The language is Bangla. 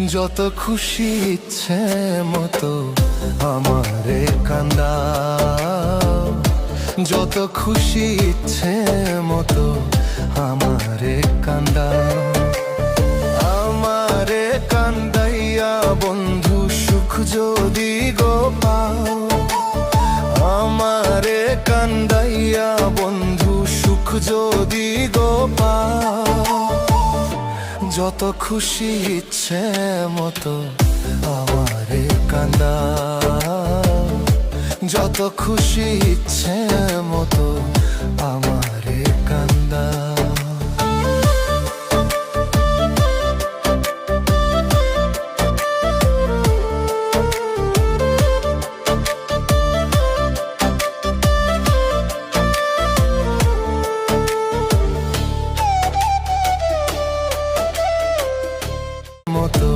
যত খুশি ইচ্ছে মতো আমারে কান্দাও, যত খুশি ইচ্ছে মতো আমারে কান্দাও। আমারে কান্দাইয়া বন্ধু সুখ যদি গো পাও, আমারে কান্দাইয়া বন্ধু সুখ যদি গো পাও। যত খুশি ইচ্ছে মতো আমারে কান্দাও, যত খুশি ইচ্ছে মতো আমারে কান্দাও। মতো